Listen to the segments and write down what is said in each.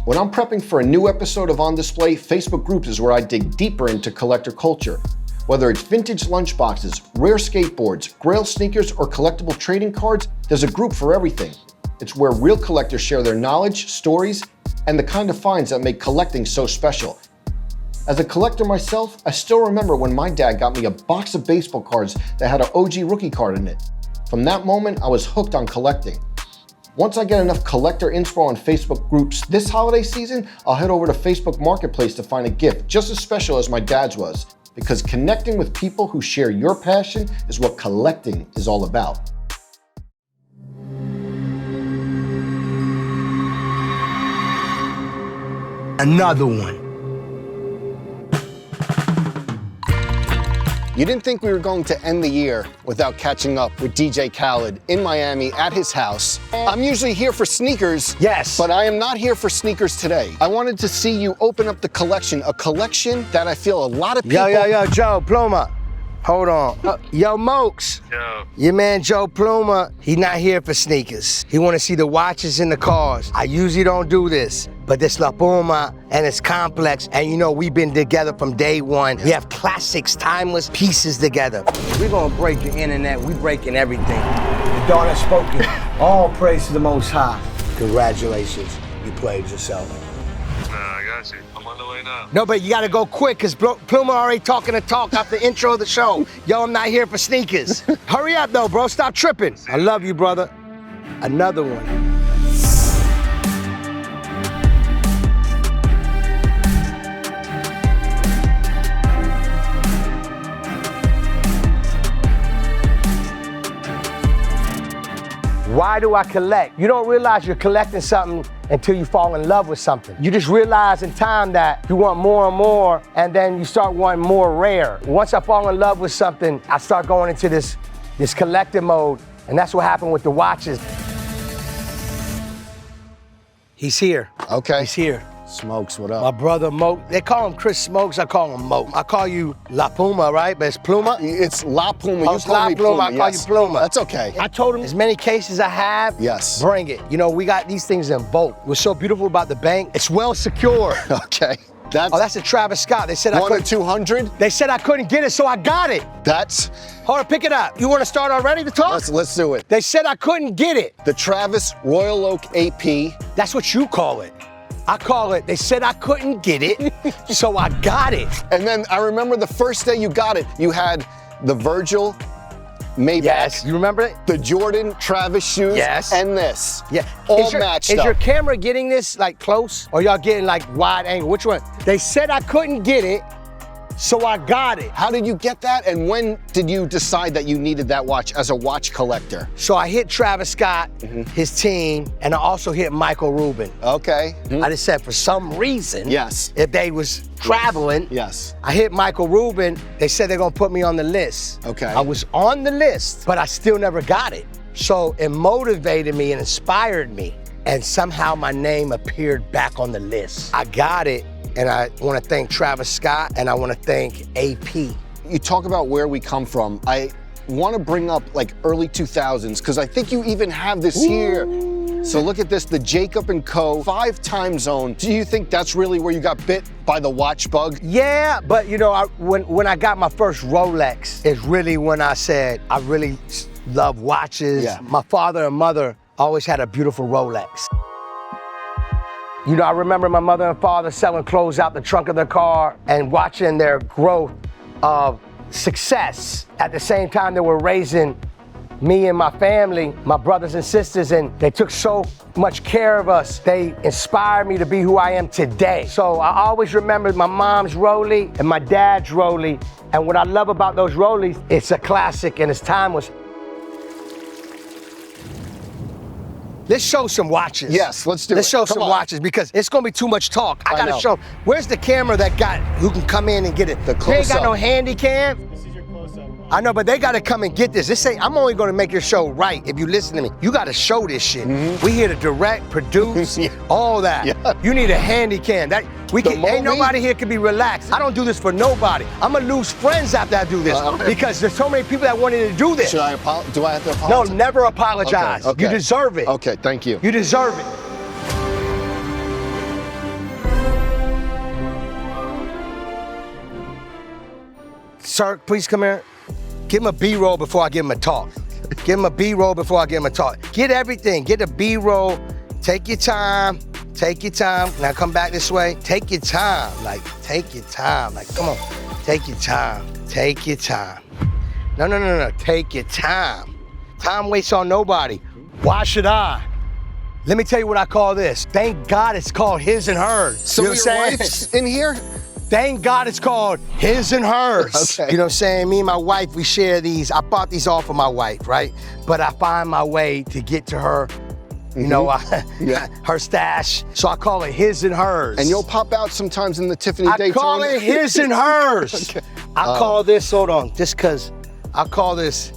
When I'm prepping for a new episode of On Display, Facebook groups is where I dig deeper into collector culture. Whether it's vintage lunchboxes, rare skateboards, grail sneakers, or collectible trading cards, there's a group for everything. It's where real collectors share their knowledge, stories, and the kind of finds that make collecting so special. As a collector myself, I still remember when my dad got me a box of baseball cards that had an OG rookie card in it. From that moment, I was hooked on collecting. Once I get enough collector inspo on Facebook groups this holiday season, I'll head over to Facebook Marketplace to find a gift just as special as my dad's was. Because connecting with people who share your passion is what collecting is all about. Another one. You didn't think we were going to end the year without catching up with DJ Khaled in Miami at his house. I'm usually here for sneakers. Yes. But I am not here for sneakers today. I wanted to see you open up the collection, a collection that I feel a lot of people... Yo, Joe Pluma. Hold on. Yo, Mokes. Yo. Your man Joe Pluma, he not here for sneakers. He wanna see the watches and the cars. I usually don't do this, but this La Puma and it's complex, and you know we've been together from day one. We have classics, timeless pieces together. We're gonna break the internet, we breaking everything. The daughter spoken. All praise to the Most High. Congratulations, you played yourself. I got you. I'm on the way now. No, but you gotta go quick, cause Pluma already talking the talk after the intro of the show. Yo, I'm not here for sneakers. Hurry up though, bro, stop tripping. I love you, brother. Another one. Why do I collect? You don't realize you're collecting something until you fall in love with something. You just realize in time that you want more and more, and then you start wanting more rare. Once I fall in love with something, I start going into this collecting mode, and that's what happened with the watches. He's here. Okay. He's here. Smokes, what up? My brother Mo, they call him Chris Smokes, I call him Mo. I call you La Puma, right? But it's Pluma? It's La Puma. Oh, it's La Pluma. I call you Pluma. That's okay. I told him as many cases I have, yes, bring it. You know, we got these things in bulk. What's so beautiful about the bank, it's well secured. Okay. That's a Travis Scott. They said I couldn't. 1-200? They said I couldn't get it, so I got it. That's... Hold on, pick it up. You want to start already to talk? Let's do it. They said I couldn't get it. The Travis Royal Oak AP. That's what you call it. I call it, they said I couldn't get it, so I got it. And then I remember the first day you got it, you had the Virgil Maybach. Yes, you remember it? The Jordan Travis shoes. Yes. And this. Yeah. All matched up. Is your camera getting this like close, or y'all getting like wide angle? Which one? They said I couldn't get it, so I got it. How did you get that, and when did you decide that you needed that watch as a watch collector? So I hit Travis Scott, his team, and I also hit Michael Rubin. Okay. I just said for some reason, yes, if they was traveling, yes, I hit Michael Rubin. They said they're gonna put me on the list. Okay. I was on the list, but I still never got it. So it motivated me and inspired me, and somehow my name appeared back on the list. I got it. And I want to thank Travis Scott, and I want to thank AP. You talk about where we come from. I want to bring up like early 2000s, because I think you even have this here. So look at this, the Jacob & Co. 5-time zone. Do you think that's really where you got bit by the watch bug? Yeah, but you know, when I got my first Rolex, is really when I said I really love watches. Yeah. My father and mother always had a beautiful Rolex. You know, I remember my mother and father selling clothes out the trunk of their car and watching their growth of success. At the same time, they were raising me and my family, my brothers and sisters, and they took so much care of us. They inspired me to be who I am today. So I always remember my mom's Rollie and my dad's Rollie. And what I love about those Rollies, it's a classic and it's timeless. Let's show some watches. Yes, let's do it. Let's show Come some on. watches, because it's gonna be too much talk. I gotta know. show. Where's the camera that who can come in and get it? The They ain't got close-up. no handy cam. This is your close-up. I know, but they gotta come and get this. I'm only gonna make your show right if you listen to me. You gotta show this shit. We here to direct, produce, Yeah. all that. Yeah. You need a handy cam. Ain't nobody here can be relaxed. I don't do this for nobody. I'm gonna lose friends after I do this, because there's so many people that wanted to do this. Do I have to apologize? No, never apologize. Okay. You deserve it. Okay, thank you. You deserve it. Sir, please come here. Give him a B-roll before I give him a talk. Give him a B-roll before I give him a talk. Get everything, get a B-roll. Take your time, take your time. Now come back this way. Take your time, like take your time. Like, come on, take your time, take your time. No, take your time. Time waits on nobody. Why should I? Let me tell you what I call this. Thank God it's called his and hers. So you know your wife's in here? Thank God it's called his and hers. Okay. You know what I'm saying? Me and my wife, we share these. I bought these all for my wife, right? But I find my way to get to her, you know, her stash. So I call it his and hers. And you'll pop out sometimes in the Tiffany Daytona? I call it his and hers. Okay. I call this, hold on, just cause, I call this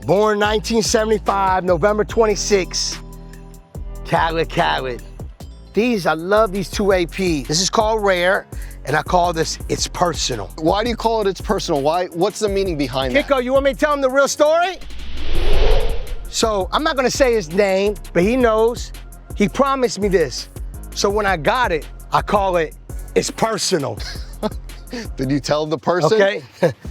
born 1975, November 26, Khaled. These, I love these two APs. This is called Rare, and I call this It's Personal. Why do you call it It's Personal? What's the meaning behind that? Kiko, you want me to tell him the real story? So, I'm not gonna say his name, but he knows. He promised me this. So when I got it, I call it It's Personal. Did you tell the person? Okay.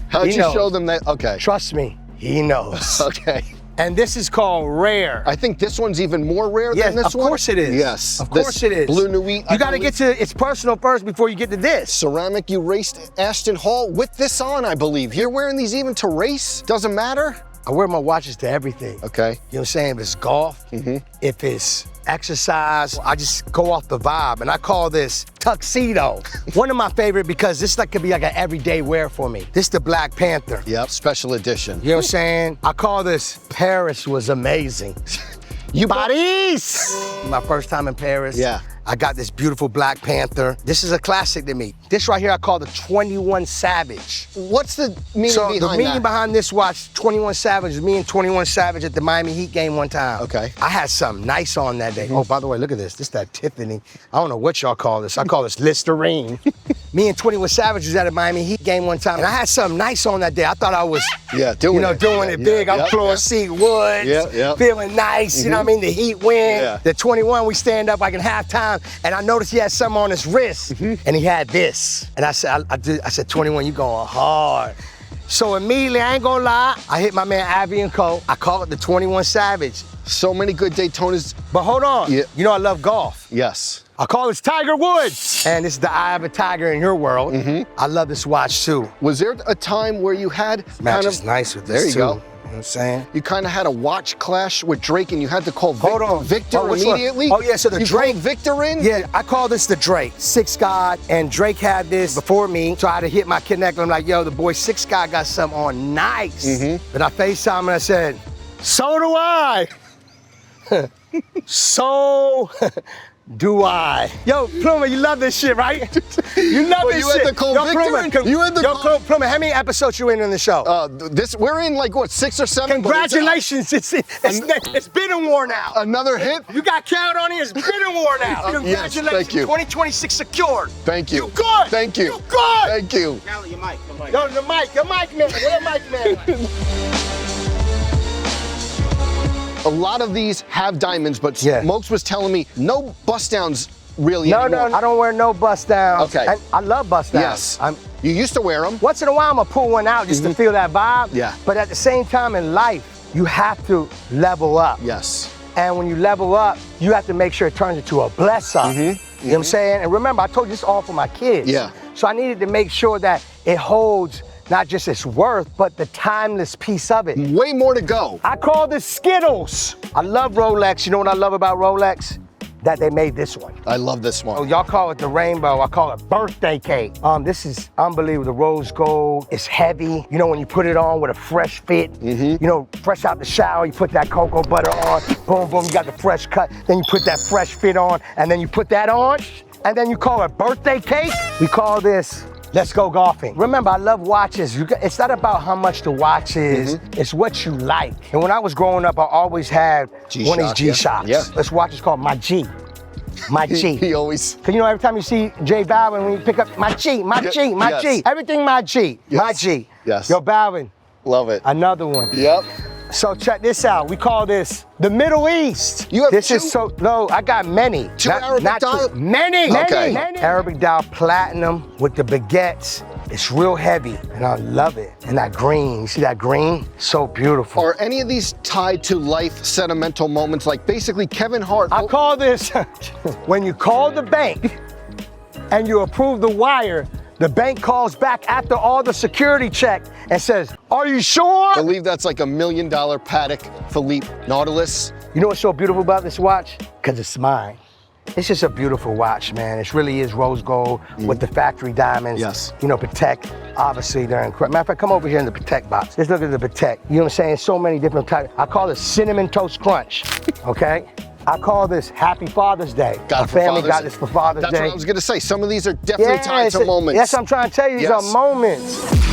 How'd you show them that? Okay. Trust me, he knows. Okay. And this is called Rare. I think this one's even more rare than this one. Of course it is. Yes. Of course it is. Blue Nuit. You gotta get to It's Personal first before you get to this. Ceramic, you raced Ashton Hall with this on, I believe. You're wearing these even to race? Doesn't matter? I wear my watches to everything. Okay. You know what I'm saying? If it's golf, if it's exercise, I just go off the vibe, and I call this tuxedo. One of my favorite because this could be like an everyday wear for me. This is the Black Panther. Yep, special edition. You know what I'm saying? I call this Paris was amazing. Paris! My first time in Paris. Yeah. I got this beautiful Black Panther. This is a classic to me. This right here I call the 21 Savage. What's the meaning behind that? So the meaning behind this watch, 21 Savage, is me and 21 Savage at the Miami Heat game one time. Okay. I had something nice on that day. Oh, by the way, look at this. This is that Tiffany. I don't know what y'all call this. I call this Listerine. Me and 21 Savage was at a Miami Heat game one time, and I had something nice on that day. I thought I was, doing it big. I'm floor seat woods, feeling nice. You know what I mean? The Heat win. Yeah. The 21, we stand up like in halftime, and I noticed he had something on his wrist, and he had this. And I said, 21, you going hard. So immediately, I ain't gonna lie, I hit my man Avi & Co. I call it the 21 Savage. So many good Daytonas. But hold on, you know I love golf. Yes. I call this Tiger Woods. And this is the eye of a tiger in your world. I love this watch too. Was there a time where you had Matches nice with this too. There you go. You know what I'm saying? You kind of had a watch clash with Drake and you had to call Victor which one? immediately? Oh yeah, so the you Drake. called Victor in? Yeah, I call this the Drake, Six God, and Drake had this before me. So I had to hit my connect. I'm like, yo, the boy Six God got something on nice. But I FaceTime and I said, so do I. So do I. Yo, Pluma, you love this shit, right? You love this you shit. had to call Victor Pluma, how many episodes you in on the show? We're in like, what, 6 or 7? Congratulations, it's been worn out. Another hit? You got count on it, it's been worn out. Congratulations, yes, thank you. 2026 secured. Thank you. You good. Thank you. You good. Thank you. Khaled, your mic. Yo, the mic man, where the mic man? A lot of these have diamonds, but Mokes was telling me no bust downs really anymore. No, I don't wear no bust downs. Okay. And I love bust downs. Yes. You used to wear them. Once in a while, I'm gonna pull one out just to feel that vibe. Yeah. But at the same time in life, you have to level up. Yes. And when you level up, you have to make sure it turns into a bless up. You know what I'm saying? And remember, I told you this all for my kids. Yeah. So I needed to make sure that it holds not just its worth, but the timeless piece of it. Way more to go. I call this Skittles. I love Rolex. You know what I love about Rolex? That they made this one. I love this one. Oh, y'all call it the rainbow. I call it birthday cake. This is unbelievable. The rose gold. It's heavy. You know, when you put it on with a fresh fit, you know, fresh out the shower, you put that cocoa butter on, boom, boom, you got the fresh cut. Then you put that fresh fit on, and then you put that on, and then you call it birthday cake. We call this Let's Go Golfing. Remember, I love watches. It's not about how much the watch is, it's what you like. And when I was growing up, I always had one of these G-Shocks. Yeah. This watch is called my G. My G. He always. Cause you know, every time you see J Balvin, when you pick up my G, my G, my G. Everything my G, my G. Yes. Yo, Balvin. Love it. Another one. Yep. So check this out. We call this the Middle East. You have this two? Is so no. I got many. Two Arabic dial? Many. Okay. Many. Arabic dial platinum with the baguettes. It's real heavy, and I love it. And that green, you see that green? So beautiful. Are any of these tied to life sentimental moments? Like basically Kevin Hart. I call this, when you call the bank and you approve the wire, the bank calls back after all the security check and says, are you sure? I believe that's like $1 million Patek Philippe Nautilus. You know what's so beautiful about this watch? Because it's mine. It's just a beautiful watch, man. It really is rose gold with the factory diamonds. Yes. You know, Patek, obviously they're incredible. Matter of fact, come over here in the Patek box. Let's look at the Patek. You know what I'm saying? So many different types. I call this Cinnamon Toast Crunch, okay? I call this Happy Father's Day. My family got this for Father's Day. That's what I was gonna say. Some of these are definitely tied to moments. That's what I'm trying to tell you. These are moments.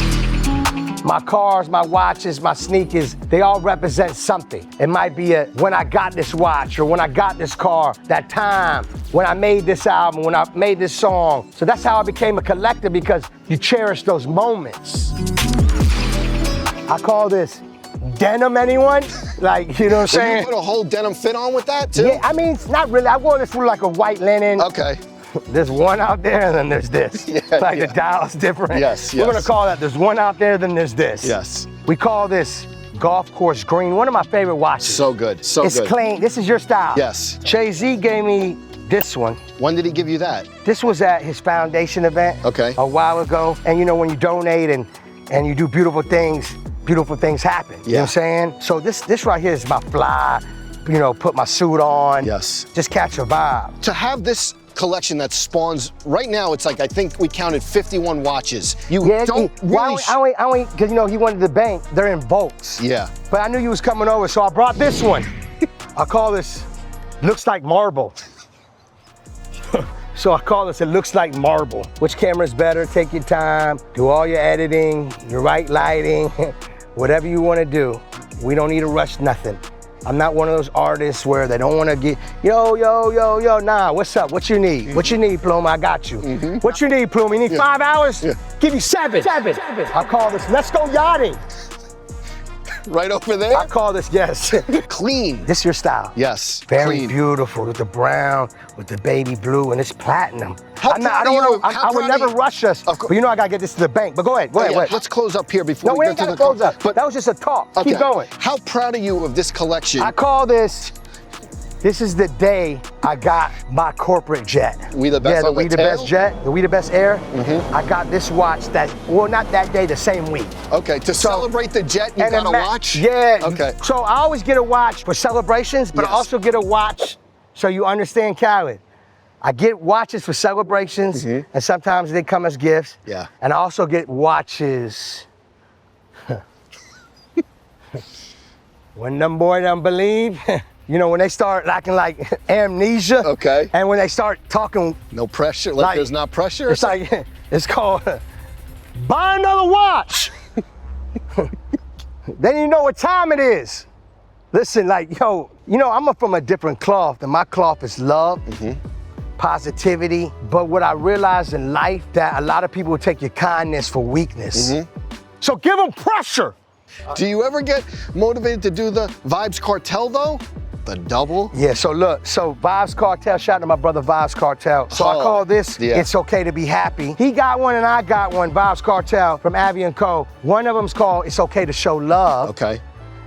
My cars, my watches, my sneakers, they all represent something. It might be when I got this watch or when I got this car, that time, when I made this album, when I made this song. So that's how I became a collector, because you cherish those moments. I call this denim, anyone? Like, you know what I'm saying? You put a whole denim fit on with that too? Yeah, I mean, not really. I wore this through like a white linen. Okay. There's one out there, and then there's this. The dial's different. Yes, We're gonna call that, there's one out there, then there's this. Yes. We call this golf course green, one of my favorite watches. So good, so good. It's clean, this is your style. Yes. Jay-Z gave me this one. When did he give you that? This was at his foundation event a while ago. And you know, when you donate and you do beautiful things happen. You know what I'm saying? So this right here is my fly, you know, put my suit on. Yes. Just catch a vibe. To have this collection that spawns, right now it's like, I think we counted 51 watches. You don't really... I because you know, he wanted the bank, they're in bolts. Yeah. But I knew you was coming over, so I brought this one. I call this, looks like marble. So I call this, it looks like marble. Which camera's better? Take your time, do all your editing, your right lighting, whatever you want to do. We don't need to rush nothing. I'm not one of those artists where they don't want to get, yo, nah, what's up? What you need? What you need, Plume? I got you. What you need, Plume? You need 5 hours? Give you 7. I call this, let's go yachting. Right over there? I call this, yes. Clean. This is your style. Yes, Very clean. Beautiful, with the brown, with the baby blue, and it's platinum. I would never rush us, but you know I gotta get this to the bank. But go ahead. Let's close up here before we ain't get to the close up. But that was just a talk. Keep going. How proud are you of this collection? I call this is the day I got my corporate jet. We the Best the We the Best jet, the We the Best Air. I got this watch not that day, the same week. Okay, to celebrate the jet, you got a watch? Yeah. Okay. So I always get a watch for celebrations, but I also get a watch, so you understand, Khaled. I get watches for celebrations, and sometimes they come as gifts. Yeah. And I also get watches. When them boy don't believe, you know, when they start acting like amnesia. Okay. And when they start talking. No pressure, like there's not pressure? It's like, it's called, buy another watch. Then you know what time it is. Listen, like, yo, you know, I'm from a different cloth, and my cloth is love, positivity. But what I realized in life, that a lot of people take your kindness for weakness. So give them pressure. Do you ever get motivated to do the Vibes Cartel though? The double? Yeah, so look, so Vibes Cartel, shout out to my brother Vibes Cartel. So I call this, It's Okay to Be Happy. He got one and I got one, Vibes Cartel from Avi & Co. One of them's called It's Okay to Show Love. Okay.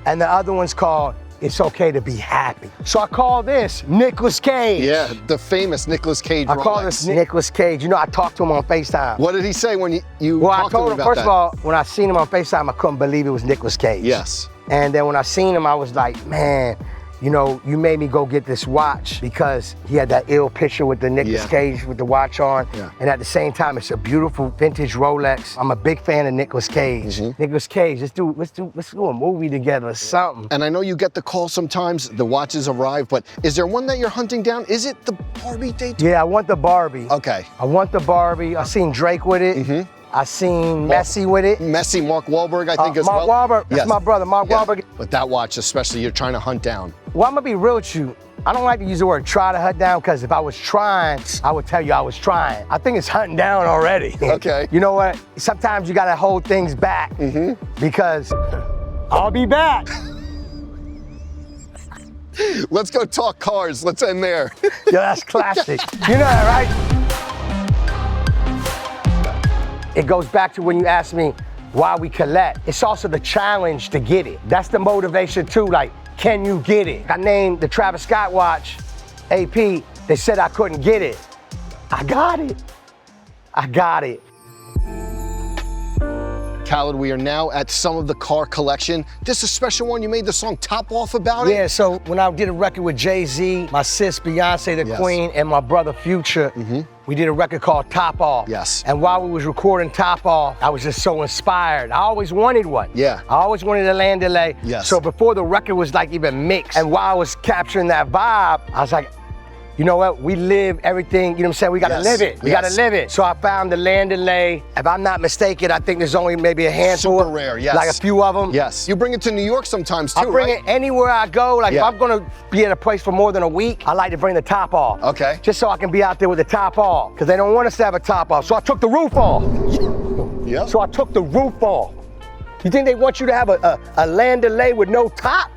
And the other one's called It's Okay to Be Happy. So I call this Nicolas Cage. Yeah, the famous Nicolas Cage Rolex. I call this Nicolas Cage. You know, I talked to him on FaceTime. What did he say when you Well, I talked to told him him, about first of all, when I seen him on FaceTime, I couldn't believe it was Nicolas Cage. Yes. And then when I seen him, I was like, man, you know, you made me go get this watch, because he had that ill picture with the Nicolas Cage with the watch on. And at the same time, it's a beautiful vintage Rolex. I'm a big fan of Nicolas Cage. Nicolas Cage, let's do a movie together or something. And I know you get the call sometimes, the watches arrive, but is there one that you're hunting down? Is it the Barbie Daytona? Yeah, I want the Barbie. Okay. I want the Barbie. I seen Drake with it. I seen Messi with it. Messi, Mark Wahlberg, I think as well. Mark Wahlberg, that's my brother, Mark Wahlberg. But that watch especially, you're trying to hunt down. Well, I'm gonna be real with you. I don't like to use the word try to hunt down, because if I was trying, I would tell you I was trying. I think it's hunting down already. Okay. You know what? Sometimes you gotta hold things back, because I'll be back. Let's go talk cars. Let's end there. Yo, that's classic. You know that, right? it goes back to when you asked me why we collect. It's also the challenge to get it. That's the motivation too, like, can you get it? I named the Travis Scott watch AP, they said I couldn't get it. I got it. I got it. Khaled, we are now at some of the car collection. This is a special one. You made the song Top Off about it? Yeah, so when I did a record with Jay-Z, my sis Beyonce the Queen, and my brother Future, we did a record called Top Off. Yes. And while we was recording Top Off, I was just so inspired. I always wanted one. Yeah. I always wanted a Landaulet. Yes. So before the record was like even mixed, and while I was capturing that vibe, I was like, you know what, we live everything, you know what I'm saying? We gotta live it, we gotta live it. So I found the Landaulet. If I'm not mistaken, I think there's only maybe a handful. Super rare, yes. Like a few of them. Yes. You bring it to New York sometimes too, I bring right? it anywhere I go. Like if I'm gonna be at a place for more than a week, I like to bring the top off. Okay. Just so I can be out there with the top off. Because they don't want us to have a top off. So I took the roof off. Yep. So I took the roof off. You think they want you to have a Landaulet with no top?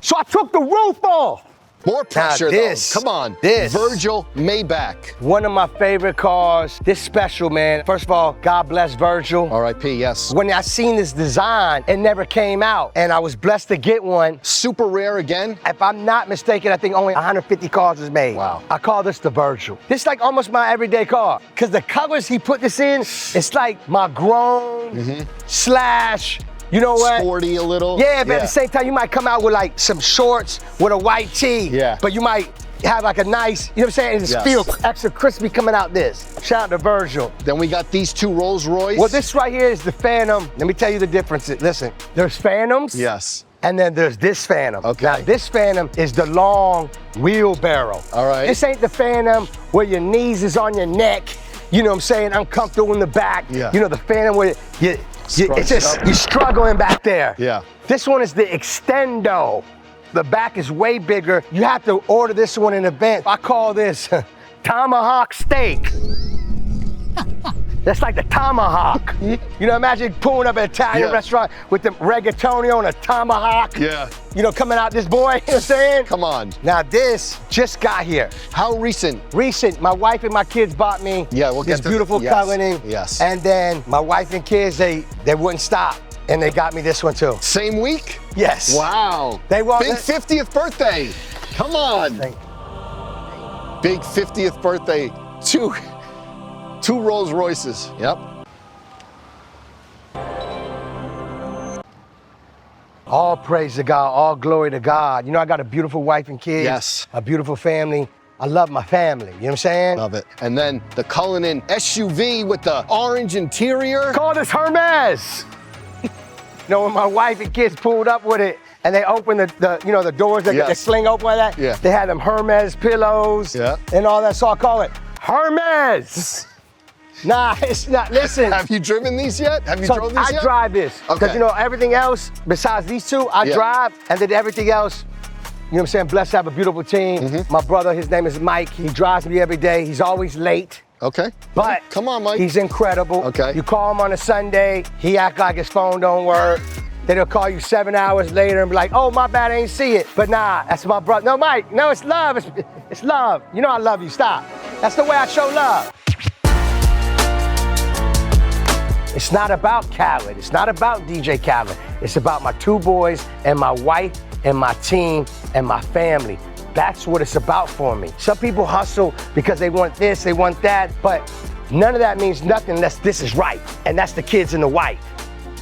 So I took the roof off. More pressure, though. Come on. This. Virgil Maybach. One of my favorite cars. This special, man. First of all, God bless Virgil. R.I.P., yes. When I seen this design, it never came out. And I was blessed to get one. Super rare again. If I'm not mistaken, I think only 150 cars was made. Wow. I call this the Virgil. This is like almost my everyday car. Because the colors he put this in, it's like my grown slash, you know what? Sporty a little. Yeah, but at the same time, you might come out with like some shorts with a white tee. Yeah. But you might have like a nice, you know what I'm saying? It just feels extra crispy coming out this. Shout out to Virgil. Then we got these two Rolls Royce. Well, this right here is the Phantom. Let me tell you the difference. Listen, there's Phantoms. Yes. And then there's this Phantom. Okay. Now, this Phantom is the long wheelbarrow. All right. This ain't the Phantom where your knees is on your neck. You know what I'm saying? Uncomfortable in the back. Yeah. You know, the Phantom where it's just, you're struggling back there. Yeah. This one is the Extendo. The back is way bigger. You have to order this one in advance. I call this tomahawk steak. That's like the tomahawk. You know, imagine pulling up at an Italian restaurant with the rigatoni on a tomahawk. Yeah. You know, coming out this boy, you know what I'm saying? Come on. Now this just got here. How recent? Recent. My wife and my kids bought me this beautiful coloring. Yes. And then my wife and kids, they wouldn't stop. And they got me this one too. Same week? Yes. Wow. They want Big 50th birthday. Come on. Big 50th birthday. Two Rolls Royces. Yep. All praise to God, all glory to God. You know, I got a beautiful wife and kids. Yes. A beautiful family. I love my family, you know what I'm saying? Love it. And then the Cullinan SUV with the orange interior. Call this Hermes. You know, when my wife and kids pulled up with it and they opened the doors that they sling open like that, they had them Hermes pillows and all that, so I call it Hermes. Nah, it's not. Listen. Have you driven these yet? Have you drove these yet? I drive this. Because, you know, everything else, besides these two, I drive, and then everything else, you know what I'm saying? Blessed to have a beautiful team. My brother, his name is Mike. He drives me every day. He's always late. Okay. But come on, Mike. He's incredible. Okay. You call him on a Sunday, he act like his phone don't work. Then he'll call you 7 hours later and be like, oh, my bad, I ain't see it. But nah, that's my brother. No, Mike, no, it's love. It's love. You know I love you, stop. That's the way I show love. It's not about Khaled. It's not about DJ Khaled. It's about my two boys and my wife and my team and my family. That's what it's about for me. Some people hustle because they want this, they want that, but none of that means nothing unless this is right. And that's the kids and the wife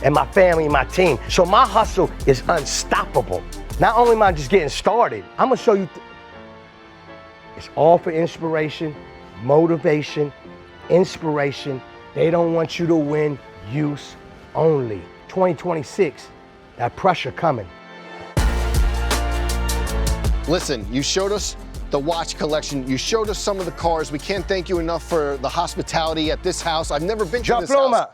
and my family and my team. So my hustle is unstoppable. Not only am I just getting started, I'm gonna show you, it's all for inspiration, motivation, inspiration. They don't want you to win, use only. 2026, that pressure coming. Listen, you showed us the watch collection. You showed us some of the cars. We can't thank you enough for the hospitality at this house. I've never been to this house.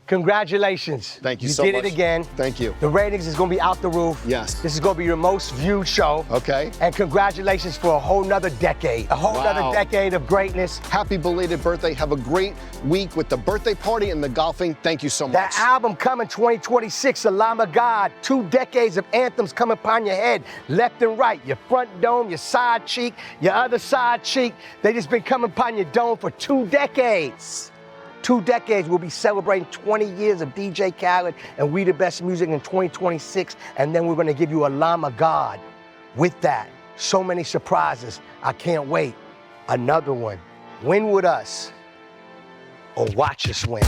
Congratulations. Thank you so much. You did it again. Thank you. The ratings is gonna be out the roof. Yes. This is gonna be your most viewed show. Okay. And congratulations for a whole nother decade. A whole nother decade of greatness. Happy belated birthday. Have a great week with the birthday party and the golfing. Thank you so much. That album coming 2026, Alama God. 2 decades of anthems coming upon your head, left and right. Your front dome, your side cheek, your other side cheek. They just been coming upon your dome for 2 decades. 2 decades, we'll be celebrating 20 years of DJ Khaled and We the Best Music in 2026, and then we're gonna give you a Lamb of God with that. So many surprises, I can't wait. Another one, win with us or watch us win.